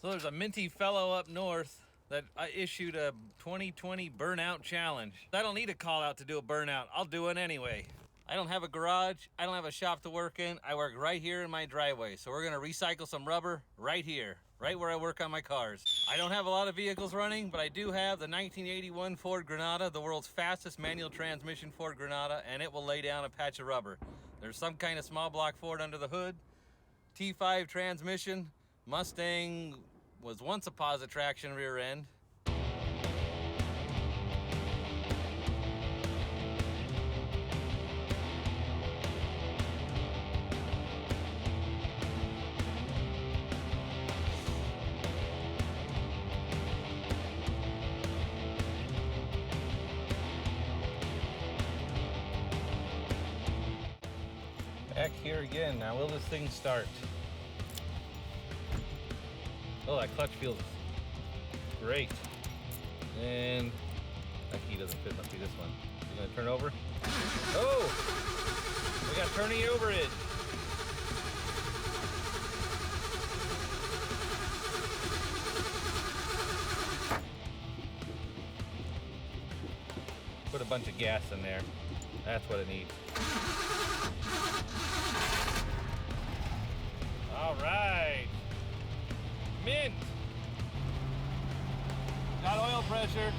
So there's a minty fellow up north that I issued a 2020 Burnout Challenge. I don't need a call out to do a burnout. I'll do it anyway. I don't have a garage. I don't have a shop to work in. I work right here in my driveway. So we're gonna recycle some rubber right here, right where I work on my cars. I don't have a lot of vehicles running, but I do have the 1981 Ford Granada, the world's fastest manual transmission Ford Granada, and it will lay down a patch of rubber. There's some kind of small block Ford under the hood, T5 transmission, Mustang was once a posit traction rear end. Back here again. Now will this thing start? Oh, that clutch feels great. And that key doesn't fit, must be this one. You're gonna turn over? Oh! We got turning overage. Put a bunch of gas in there. That's what it needs. All right. Mint. Got oil pressure.